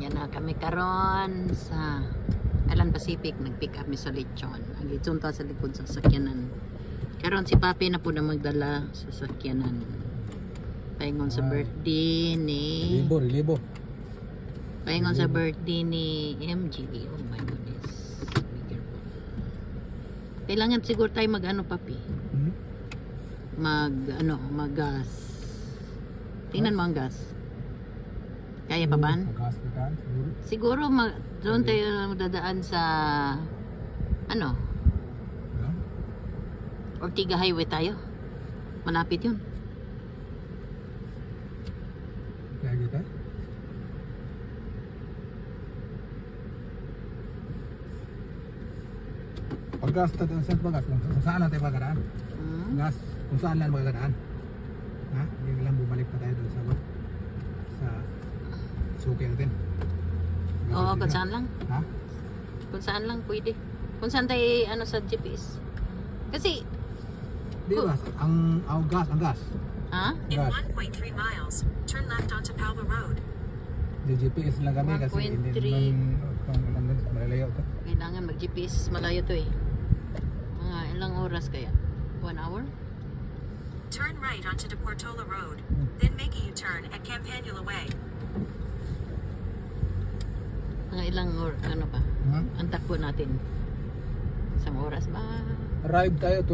Yan na kami karon sa Alan Pacific. Nag-pick up mi sa lechon. Ang lechon ta sa likod sa sakyanan. Karon si Papi na po na magdala sa sakyanan. Paingon sa birthday ni Libo. Paingon sa birthday ni MG. Oh my goodness. Be careful. Kailangan siguro tayo mag-ano, Papi. Mag-gas. Tingnan mo ang gas. Kaya pa ba? Siguro doon tayo dadaan sa Ortiga Highway tayo. Malapit yun. Kaya kita? Pag-gas tayo sa pag-gas, kung saan lang tayo magkadaan? Gas, kung saan lang magkadaan? Ha? Hindi lang bumalik pa tayo doon sa suki natin. Oo, kung saan lang. Ha? Kung saan lang pwede. Kung saan tayo sa GPS. Kasi di ba? Ang gas. Ha? In 1.3 miles, turn left onto Palma Road. Di GPS lang kami kasi hindi naman malalayo ito. Kailangan mag-GPS, malayo to eh. Mga ilang oras kaya? 1 hour? Turn right onto De Portola Road, then make a U-turn at Campanula Way. Mga ilang ano pa? Ang takbo natin. Isang oras ba? Arrive tayo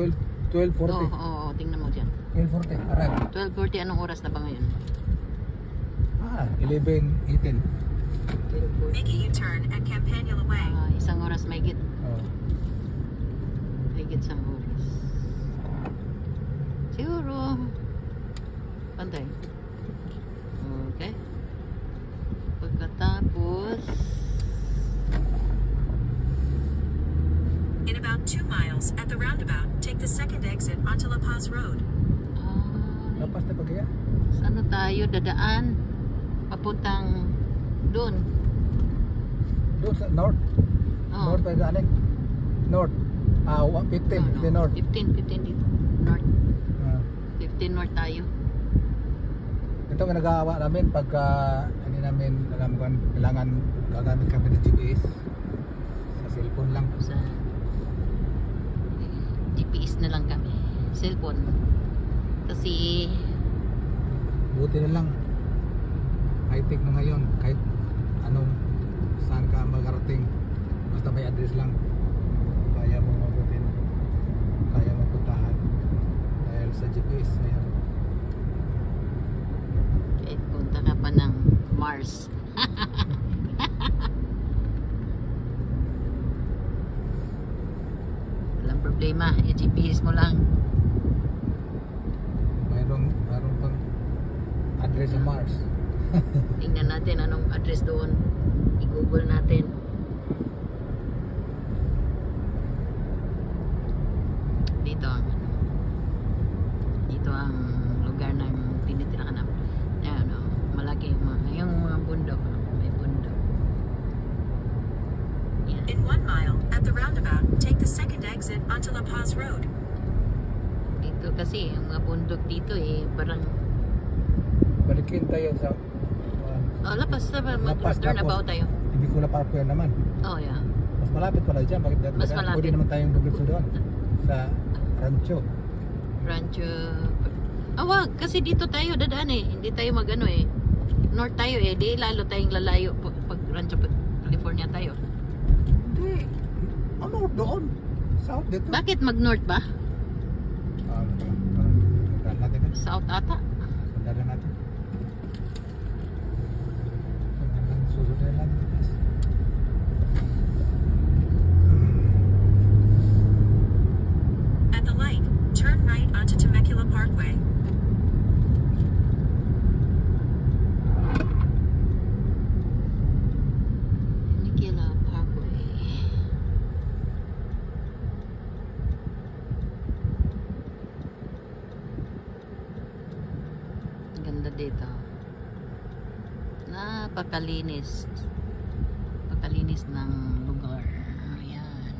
12:40. Oo, tingnan mo dyan. 12:40, arrive. 12:40, anong oras na ba ngayon? 11:18. Make a U-turn at Campanula Way. Isang oras may git. Oh. May git isang oras. Siguro pantay. Okay. Pagkatapos in about 2 miles at the roundabout, take the second exit onto La Paz Road. Lapas na pagkaya? Saan tayo dadaan? Papuntang doon. Doon sa north. North tayo daanin. North. 15 north. 15 dito. North. 15 north tayo. Ito ang nag-aawa namin pagka hindi namin alam kung kailangan gagamit kami ng GPS sa cellphone lang. Sa GPS na lang kami. Cellphone. Kasi buti na lang high-tech na ngayon, kahit anong saan ka magarating basta may address lang kaya mo mabutin, kaya mo puntahan dahil sa GPS. Ayan. kahit punta ka pa ng Mars. Walang problema, i-GPS mo lang. Mayroong pang address sa Mars. Tingnan natin anong address doon. I-google natin. Dito ang lugar ng tinitirahan namin. Ayan, malaki yung mga bundok. May bundok. Yan. In 1 mile, at the roundabout, take the second exit onto La Paz Road. Dito kasi yung mga bundok dito parang Balikin tayo sa lapas na mag-turnabout tayo. Ibicula Parkway naman. Oh yeah. Mas malapit pala dyan. Bakit dito? Mas malapit. Pwede naman tayong dumitso doon sa Rancho. Wag, kasi dito tayo dadaan hindi tayo magano north tayo di lalo tayong lalayo pag Rancho California tayo. Hindi. Ano doon? South dito. Bakit mag-north ba? Sundan natin. South ata. Sundan natin. Susundan lang. At the light, turn right onto Temecula Parkway. Temecula Parkway. Ang ganda dito. Napakalinis. Napakalinis ng lugar. Ayan.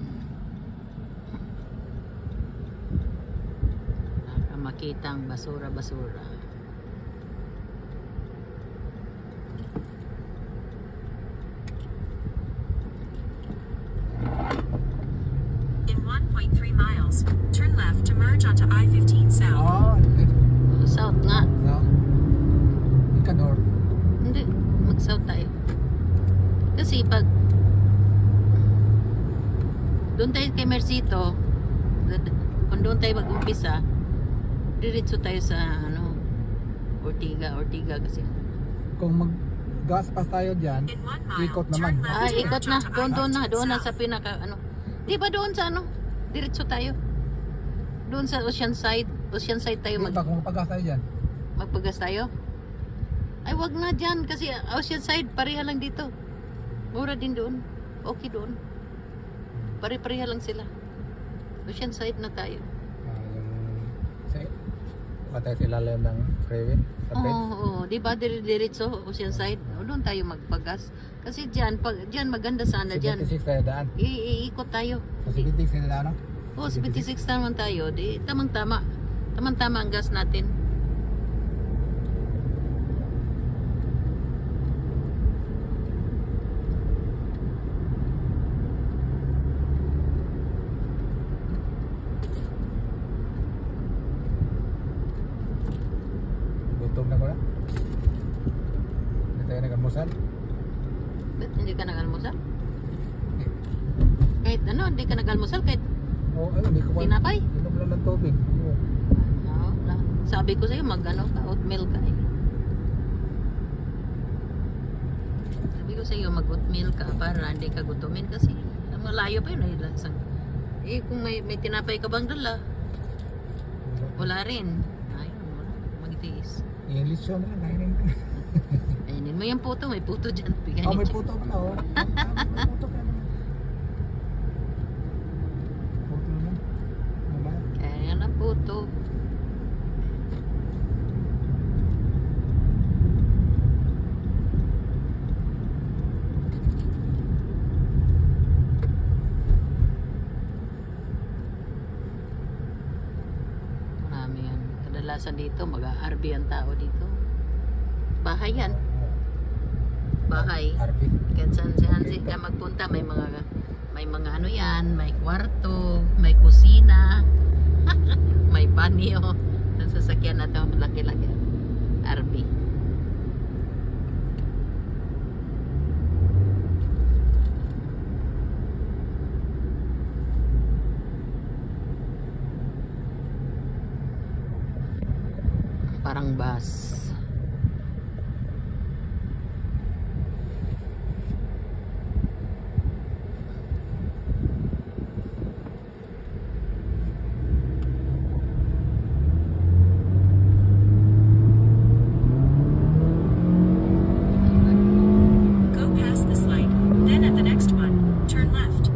Makita ang basura-basura. merge onto I-15 South. South nga. So, ikan or Hindi, mag-south tayo. Kasi pag doon tayo kay Mercito, kung doon tayo mag-umpisa, diretso tayo sa Ortiga kasi. kung mag-gas pass tayo dyan, In 1 mile, ikot naman. turn left to Ikot merge na. onto Doon na I-15 sa South. pinaka Di ba doon sa diretso tayo. Doon sa Oceanside tayo Di ba kung mag-gas tayo dyan? magpagas tayo. Ay wag na dyan kasi Oceanside pareha lang dito. Mura din doon. Okay doon. Pare-pareha lang sila. Oceanside na tayo. Patay sa ilalim ng freeway sa bed. Oo, di ba diretso Oceanside? O, doon tayo magpagas. Kasi diyan maganda sana diyan. 76 tayo daan. Iikot tayo. Sa 76 tayo daan, no? Oh, 76 naman tayo. Di tamang-tama. Tamang-tama ang gas natin. Gutom na ko na. Hindi tayo nag-almusal. Ba't hindi ka nag-almusal? Kahit hindi ka nag-almusal kahit Oo, ayun, hindi ko pa. tinapay. Inom lang ng tubig. Oo. Sabi ko sa'yo oatmeal ka eh. Sabi ko sa'yo mag-oatmeal ka para hindi ka gutumin kasi malayo pa yun kung may tinapay ka bang dala wala rin. Ayun, magtiis. English yun lang, kainin ka. Ayun mo yung puto, may puto dyan. Oh, may puto pala, oh. May puto pala. Puto naman. Mamaya. Kaya na puto. Marami yan. Kadalasan dito, mag-RV ang tao dito. Bahay yan. Bahay. RV. Kahit saan ka magpunta, may mga yan, may kwarto, may kusina, may banyo. Ang sasakyan na ito, laki-laki. RV. Parang bus. Go past this light. Then at the next one, turn left.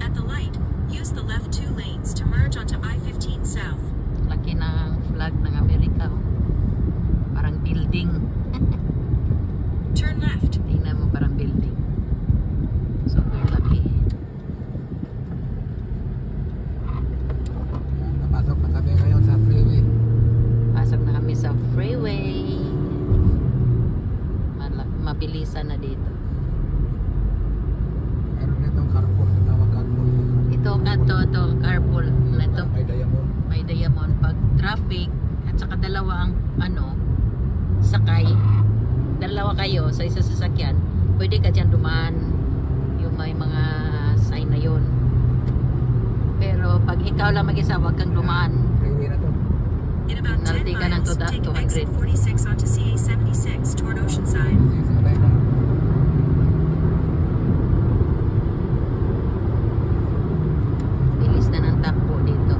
At the light, use the left 2 lanes to merge onto I-15 South. Laki ng flag ng Amerika. Oh. Parang building. Turn left. Tingnan mo, parang building. Super laki. Napasok na kami ngayon sa freeway. Pasok na kami sa freeway. Mabilisan na dito. Meron nitong carpool. Tawag carpool. Ito, carpool. Ito, May diamond. may diamond. Pag traffic, at saka dalawa ang sakay. Dalawa kayo sa isa sasakyan. Pwede ka dyan dumaan. Yung may mga sign na yun. Pero pag ikaw lang mag-isa, wag kang dumaan. Freeway na to. In about 10 Penalty ka ng miles, take 200. exit 46 onto CA-76 toward Oceanside. Bilis na ng takbo dito.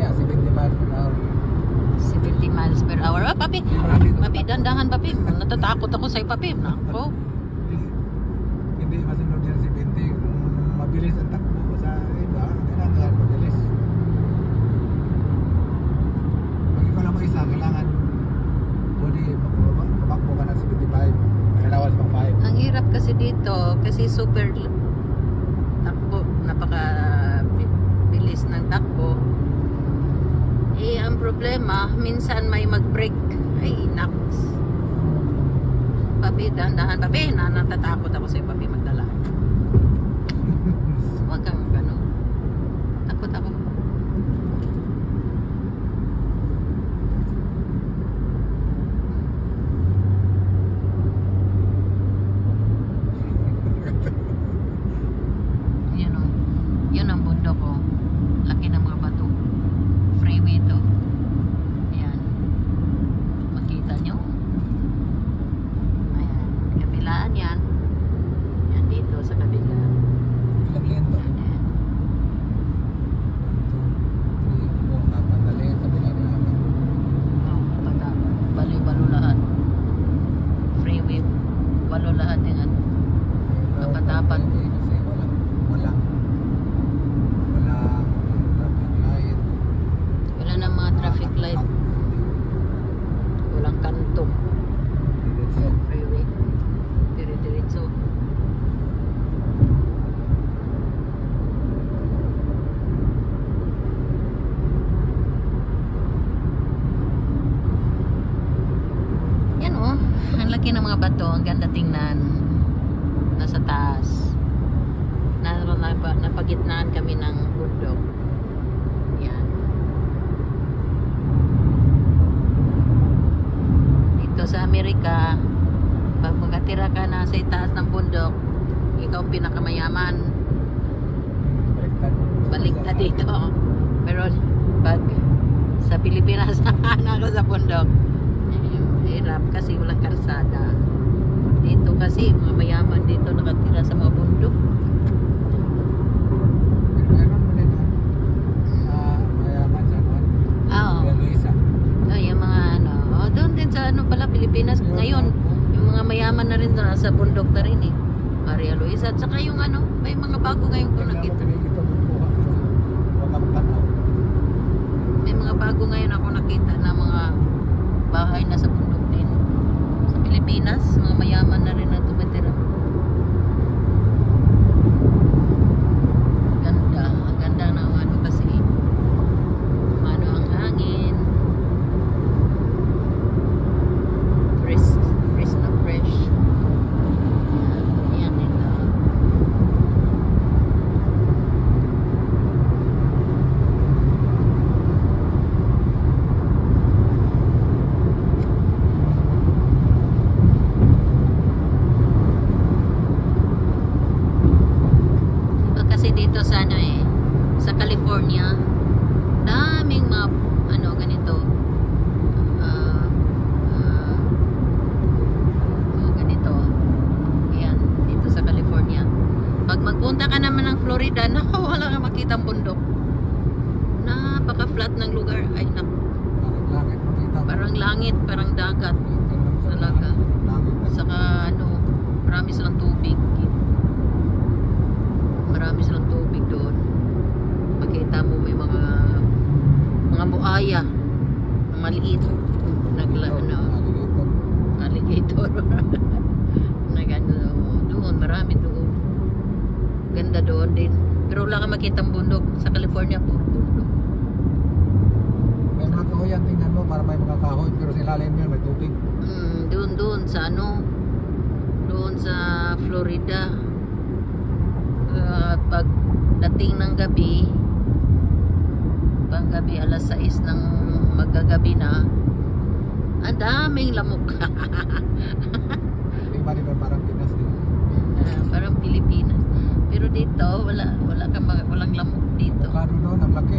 Yeah, 70 miles per hour. 70 miles per hour. Oh, papi! Papi, dandahan, papi. Natatakot ako sa'yo, papi. Nako. Hindi masunod yan 70. Kung mabilis ang takbo sa iba, kailangan mabilis. Pag ikaw lang mag-isa, kailangan pwede tumakbo ka ng 75. Kailangan sa 5. Ang hirap kasi dito, kasi super takbo, napaka bilis ng takbo. Eh, ang problema, minsan may mag-brake. Ay, naks. Papi, dahan-dahan, papi. Natatakot ako sa'yo, papi, magdala. Huwag kang ano. Takot ako. Yan o. Yun ang bundok ko. Laki ng mga bato. Freeway to. Ayan. Makita nyo? Ayan. Kabilaan yan. Yan dito sa kabila. Ilang lento? Ayan. 1, 2, 3, 4, 4 na lento. Bilang Oh, baliw-balo lahat. Freeway. Balo lahat yung ano. Dapat-dapat. Kasi walang traffic light. Wala na mga traffic light. Walang kanto. Diretso. Freeway. Dire-diretso. Yan oh. Ang laki ng mga bato. Ang ganda tingnan. Nasa taas. Napagitnaan kami ng bundok. Yan. Dito sa Amerika, pag magkatira ka na sa itaas ng bundok, ikaw ang pinakamayaman. Baliktad. Baliktad dito. Pero pag sa Pilipinas naka sa bundok, hirap kasi walang karsada. Dito kasi mga mayaman dito nakatira sa mga bundok. Pero meron mo din mayaman sa kuwan. Oo. Kuya Luisa. Yung mga ano, doon din sa ano pala Pilipinas ngayon, yung mga mayaman na rin doon sa bundok na rin eh. Maria Luisa at saka yung ano, may mga bago ngayon ko nakita. May mga bago ngayon ako nakita na mga bahay na sa bundok din. Sa Pilipinas, mga mayaman na rin na tumitira. Ganda. Ang ganda ng ano kasi. Ano ang hangin. Fresh. Fresh na fresh. Yan ito. Kasi dito sa ano eh, sa California, daming mga ano ganito. Ganito. Ayan, dito sa California. Pag magpunta ka naman ng Florida, naku, wala kang makitang bundok. Napaka-flat ng lugar. Ay, Langit makita. parang langit, parang dagat. Talaga. Saka ano, marami silang tubig. Marami silang tubig doon. Makita mo may mga buhaya na maliit. Alligator. Doon, marami doon. Ganda doon din. Pero wala kang makitang bundok. Sa California, puro bundok. May mga kahoy yan, tingnan mo para may mga kahoy pero sa ilalim yun may tubig. Doon sa ano, doon sa Florida. Pag dating ng gabi, panggabi alas 6 ng magagabi na, ang daming lamok. Di ba diba parang Pinas din? Parang Pilipinas. Pero dito walang lamok dito. Avocado doon, ang laki.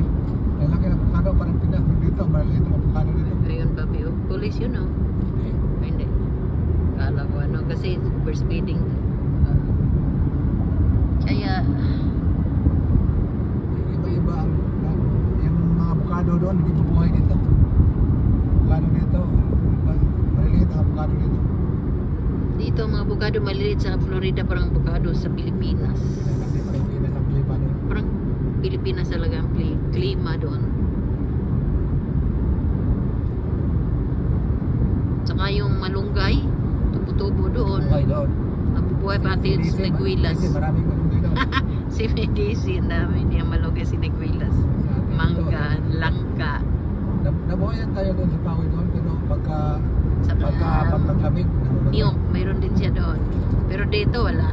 Ang laki ng avocado parang Pinas. Dito, maliit ang avocado dito. Ayun ba, Bio? Police yun, no? Ay, hindi. Kala ko ano, kasi overspeeding. Kaya, Iba-iba yung mga avocado doon, hindi mabuhay dito. Avocado dito, maliliit ang avocado dito. dito mga abogado maliliit sa Florida, parang abogado sa Pilipinas. Kasi parang Pinas ang klima doon. Parang Pilipinas talaga ang klima doon. Tsaka yung malunggay, tubo-tubo doon. Buhay doon. Nabubuhay pati yung siniguilas. Kasi maraming malunggay doon. Si Medici, ang dami niya malunggay siniguilas. Mangga, langka. Nabuhayan tayo doon sa Pawi doon, pero pag Saka, maglamig. niyok, mayroon din siya doon. Pero dito wala.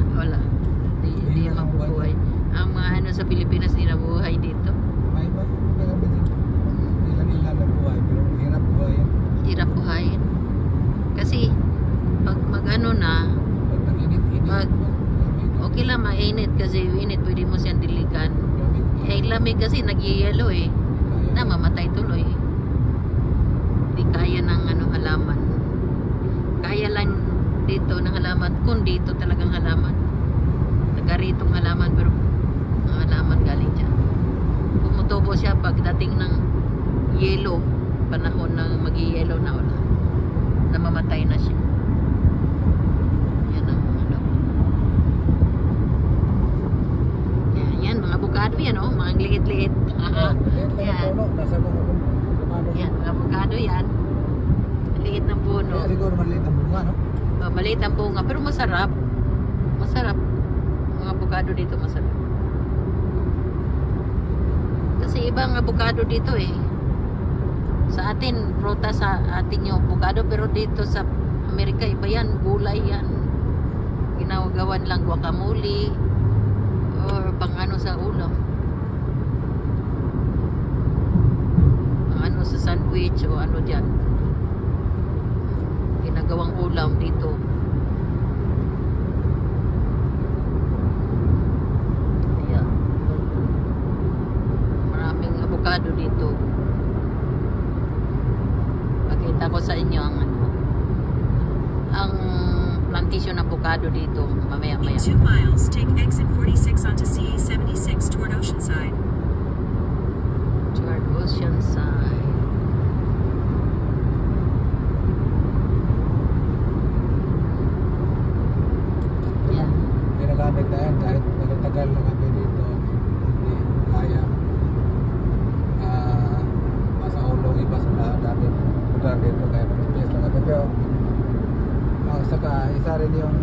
Di mabubuhay. ang mga ano sa Pilipinas ninabuhay dito. May ba? Ilan-ilan na buhay, pero hirap buhay yan. Hirap buhayin. Kasi pag mag-ano na, Pag nag-init-init, Pag- okay lang mainit kasi yung init pwede mo siyang diligan. Eh lamig kasi nagyayelo eh. Na mamatay tuloy. Hindi kaya ng ano halaman. Kaya lang dito ng halaman kung dito talagang halaman. Tagaritong halaman pero ang halaman galing dyan. Pumutubo siya pagdating ng yelo, panahon ng mag-yelo na wala. Namamatay na siya. Yan ang ano. Yan, mga avocado yan oh, mga liit-liit. Yan. Nasa mga kumano. Yan, mga avocado yan. Liit ng puno. Kaya siguro maliit ang bunga, no? Oh, maliit ang bunga, pero masarap. Masarap. Mga avocado dito masarap. Kasi ibang avocado dito eh. Sa atin, prutas sa atin yung avocado, pero dito sa Amerika, iba yan, gulay yan. Ginagawan lang guacamole or pang ano sa ulam. Pang ano sa sandwich o ano dyan. Ginagawang ulam dito. Ayan. Maraming avocado dito. Pakita ko sa inyo ang ano, ang plantation ng avocado dito mamaya-maya. In 2 miles, take exit 46 onto CA 76 toward Oceanside. Toward Oceanside. Yan. Ginagamit na yan kahit tagal na kami dito. Hindi kaya. Masa ulong iba sa dati lugar dito kaya mag-GPS lang kami. Pero saka isa rin yung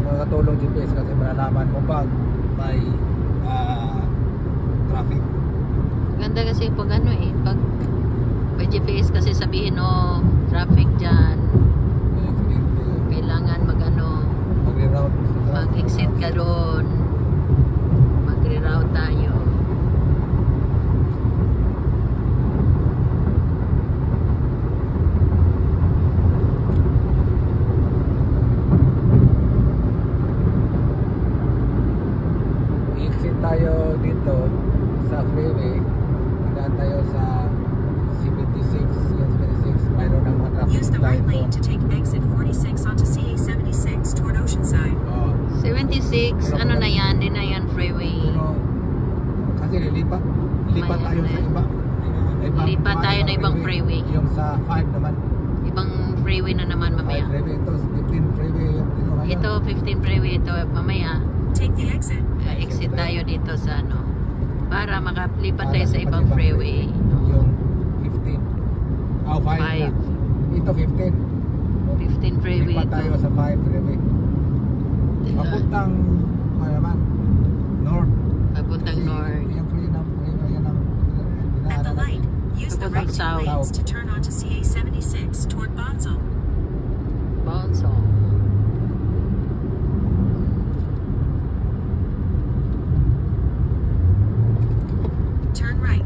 makatulong GPS kasi malalaman mo pag may traffic. Ganda kasi pag ano eh, pag may GPS kasi sabihin oh, traffic dyan, May aksidente. kailangan mag-ano, Magre-route. mag-exit ka doon, magre-route tayo. I-exit tayo dito sa freeway. Hanggang tayo sa 76. Yan 76. Mayroon ng mga traffic Use the light right lane doon. to take exit 46 onto CA 76 toward Oceanside. Oo. 76, ano na yan, din na yan freeway. Pero, kasi lilipat tayo sa iba. Lipat tayo na ibang freeway. Yung sa 5 naman. Ibang freeway na naman 5 mamaya. freeway. Ito 15 freeway. Ito 15 freeway, ito mamaya. Take the exit. Exit tayo dito sa ano, para makalipat tayo sa ibang freeway. Yung 15. 5 na. 5. Ito 15. 15 freeway Lipat tayo ito. sa 5 freeway. Papuntang ano naman, north. Papuntang Kasi north. Yung freeway yan ang At the light, use the right two South. lanes to turn onto CA 76 toward Bonsall. Bonso. Turn right.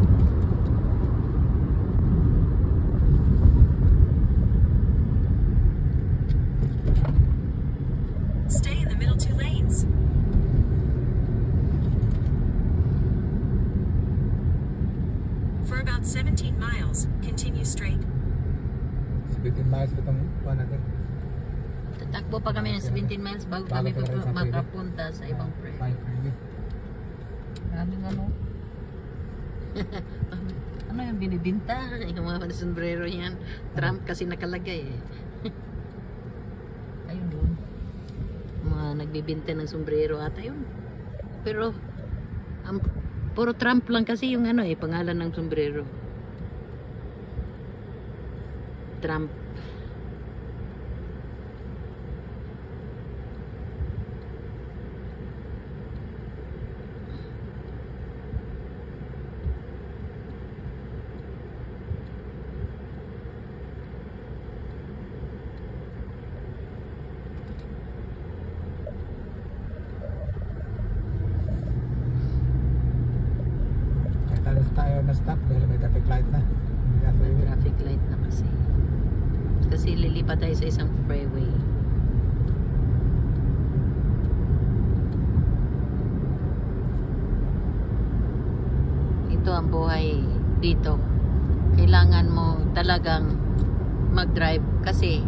Stay in the middle 2 lanes. For about 17 miles, continue straight. 17 miles itong kuha natin. Tatakbo pa kami ng 17 miles bago kami Bago tayo sa freeway. makapunta sa ibang freeway. 5 freeway. Maraming ano. Ano yung binibinta? Yung mga sombrero yan. Trump kasi nakalagay eh. Ayun doon. Mga nagbibinta ng sombrero ata yun. Pero, puro Trump lang kasi yung ano eh, pangalan ng sombrero. Trump. ma-stop dahil may traffic light na. Hindi na freeway. Traffic light na kasi. Kasi lilipat tayo sa isang freeway. Ito ang buhay dito. Kailangan mo talagang mag-drive kasi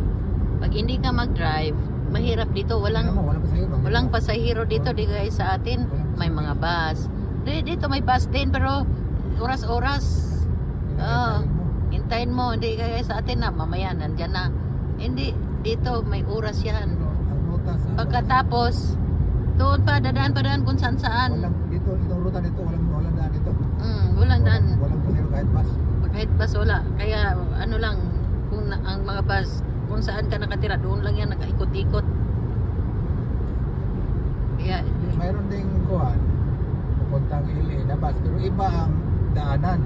pag hindi ka mag-drive, mahirap dito. Tingnan mo, Walang pasahero dito, di gaya sa atin. May mga bus. Dito may bus din pero oras-oras. Hintayin mo, hindi kaya sa atin na mamaya nandyan na. Hindi, dito may oras yan. Ang ruta sa Pagkatapos, doon pa, dadaan kung saan saan. walang dito, itong ruta dito, walang daan dito. Walang daan. Walang pasahero kahit bus. Kahit bus wala. Kaya ano lang, kung ang mga bus, kung saan ka nakatira, doon lang yan, nakaikot-ikot. Kaya, Mayroon ding kuhan, pupuntang LA na bus, pero iba ang daanan.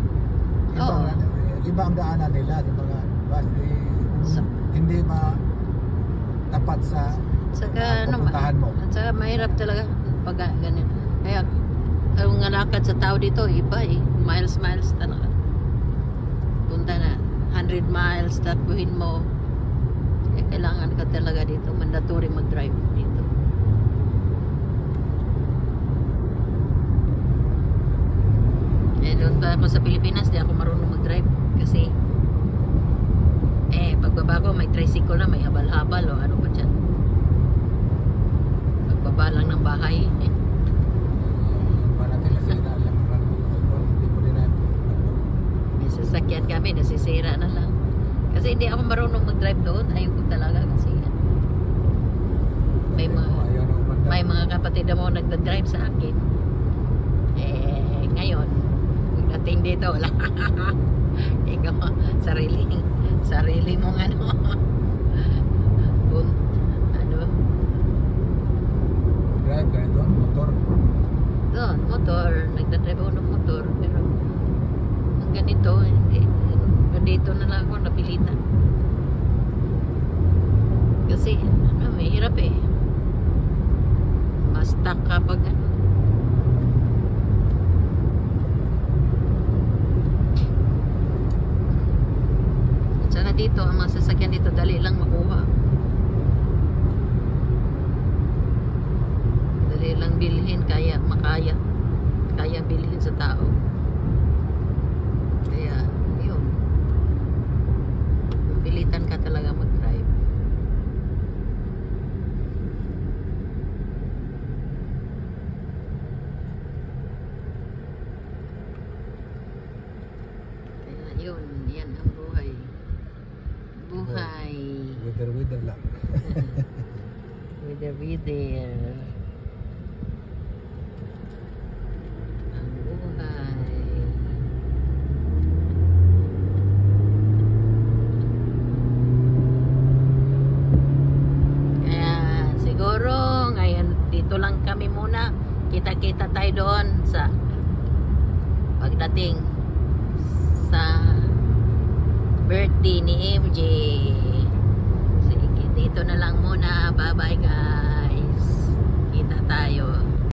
Oo. Iba ang daanan nila sa mga bus. Hindi tapat sa saka pupuntahan mo. At saka mahirap talaga pag ganyan. Kaya ang ngalakad sa tao dito iba miles talaga. Punta na 100 miles tapuhin mo. Kaya kailangan ka talaga dito, mandatory mag-drive dito. Doon pa ako sa Pilipinas, di ako marunong mag-drive kasi pagbaba ko may tricycle na, may habal-habal o ano pa dyan. Pagbaba lang ng bahay. Para nila sila lang hindi mo din na May sasakyan kami, nasisira na lang. Kasi hindi ako marunong mag-drive doon. Ayaw ko talaga kasi may mga kapatid na mo nagda-drive sa akin. Ngayon, pagdating dito, wala. Ikaw, sarili mong ano, drive ganito, motor. doon, motor, nagdadrive ako ng motor, pero ang ganito, hindi, dito na lang ako napilitan. Kasi, may hirap ma-stuck kapag ano. Sana dito, ang mga sasakyan dito, dali lang makuha. Dali lang bilhin, kaya bilhin sa tao. Kaya, yun. Pilitan ka talaga mag-drive. Kaya, yun. Yan ang buhay. Wither lang. Wither. Ang buhay. Kaya siguro ngayon dito lang kami muna. Kita-kita tayo doon sa pagdating sa birthday ni MJ. Sige, dito na lang muna. Bye bye guys. Kita tayo.